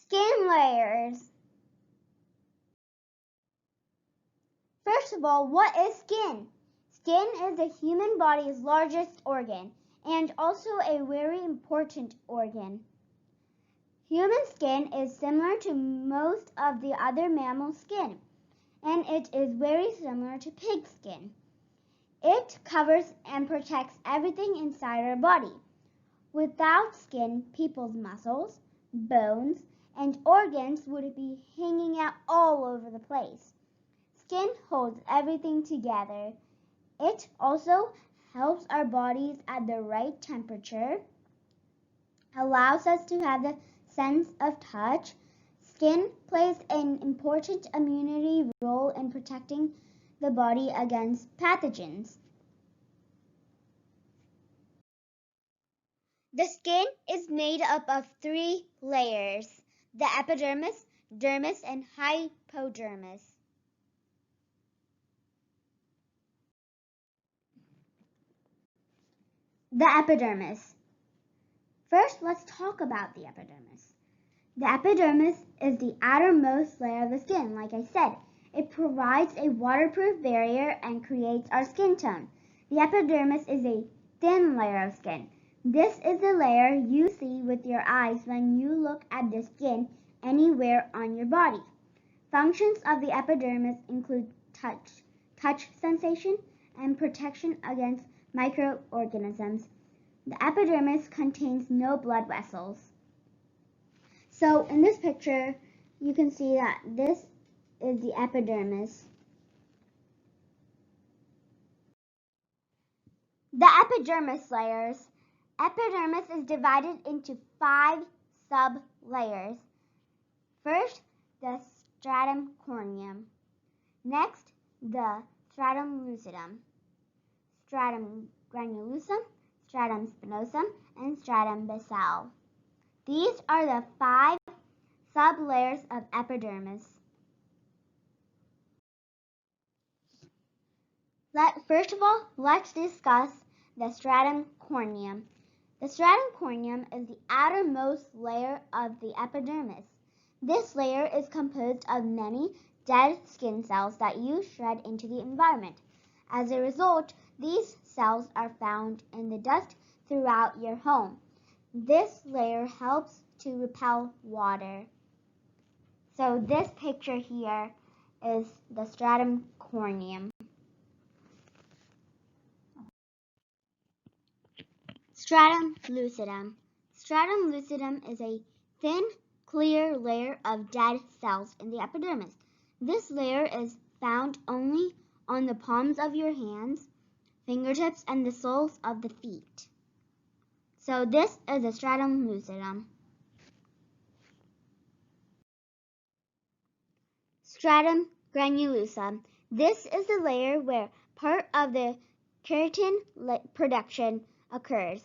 Skin layers. First of all, what is skin? Skin is the human body's largest organ and also a very important organ. Human skin is similar to most of the other mammal skin, and it is very similar to pig skin. It covers and protects everything inside our body. Without skin, people's muscles, bones, and organs would be hanging out all over the place. Skin holds everything together. It also helps our bodies at the right temperature, allows us to have the sense of touch. Skin plays an important immunity role in protecting the body against pathogens. The skin is made up of 3 layers: the epidermis, dermis, and hypodermis. The epidermis. First, let's talk about the epidermis. The epidermis is the outermost layer of the skin. Like I said, it provides a waterproof barrier and creates our skin tone. The epidermis is a thin layer of skin. This is the layer you see with your eyes when you look at the skin anywhere on your body. Functions of the epidermis include touch sensation, and protection against microorganisms. The epidermis contains no blood vessels. So in this picture, you can see that this is the epidermis. The epidermis layers. Epidermis is divided into 5 sub-layers. First, the Stratum Corneum. Next, the Stratum Lucidum, Stratum Granulosa, Stratum Spinosum, and Stratum Basale. These are the 5 sub-layers of epidermis. First of all, let's discuss the Stratum Corneum. The Stratum Corneum is the outermost layer of the epidermis. This layer is composed of many dead skin cells that you shed into the environment. As a result, these cells are found in the dust throughout your home. This layer helps to repel water. So this picture here is the Stratum Corneum. Stratum Lucidum. Stratum Lucidum is a thin, clear layer of dead cells in the epidermis. This layer is found only on the palms of your hands, fingertips, and the soles of the feet. So this is the Stratum Lucidum. Stratum Granulosa. This is the layer where part of the keratin production occurs.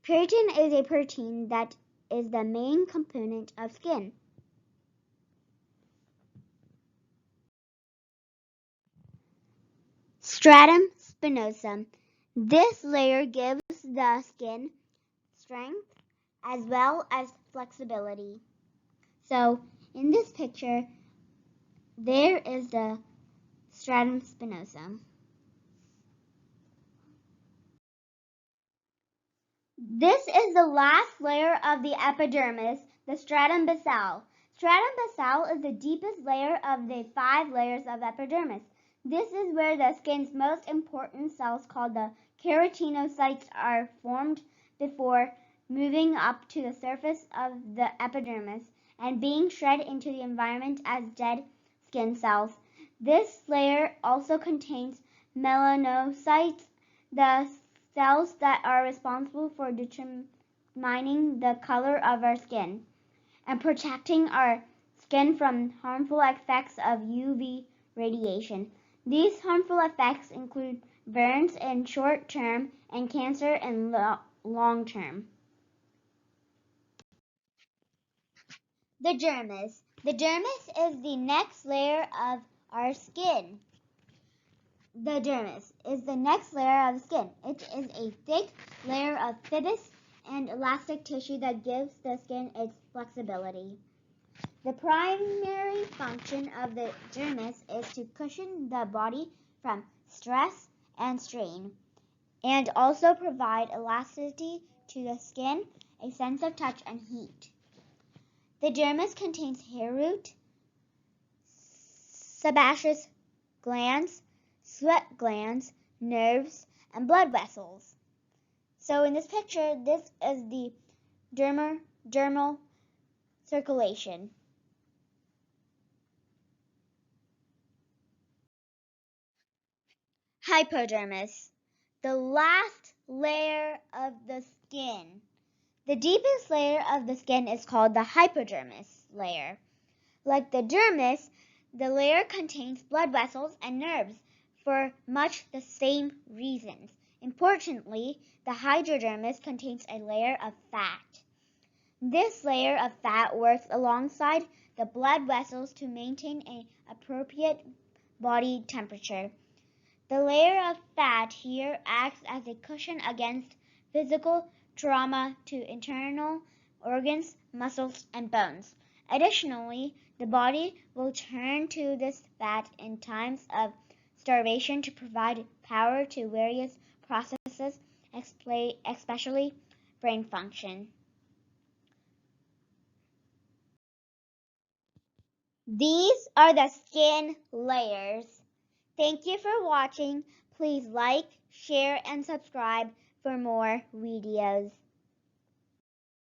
Keratin is a protein that is the main component of skin. Stratum Spinosum. This layer gives the skin strength as well as flexibility. So in this picture, there is the Stratum Spinosum. This is the last layer of the epidermis, the Stratum Basale. Stratum Basale is the deepest layer of the 5 layers of epidermis. This is where the skin's most important cells called the keratinocytes are formed before moving up to the surface of the epidermis and being shred into the environment as dead skin cells. This layer also contains melanocytes, the cells that are responsible for determining the color of our skin and protecting our skin from harmful effects of UV radiation. These harmful effects include burns in short term and cancer in long term. The dermis. The dermis is the next layer of our skin. The dermis is the next layer of the skin. It is a thick layer of fibrous and elastic tissue that gives the skin its flexibility. The primary function of the dermis is to cushion the body from stress and strain, and also provide elasticity to the skin, a sense of touch and heat. The dermis contains hair root, sebaceous glands, sweat glands, nerves, and blood vessels. So in this picture, this is the dermal circulation. Hypodermis, the last layer of the skin. The deepest layer of the skin is called the hypodermis layer. Like the dermis, the layer contains blood vessels and nerves for much the same reasons. Importantly, the hypodermis contains a layer of fat. This layer of fat works alongside the blood vessels to maintain an appropriate body temperature. The layer of fat here acts as a cushion against physical trauma to internal organs, muscles, and bones. Additionally, the body will turn to this fat in times of starvation to provide power to various processes, especially brain function. These are the skin layers. Thank you for watching. Please like, share, and subscribe for more videos.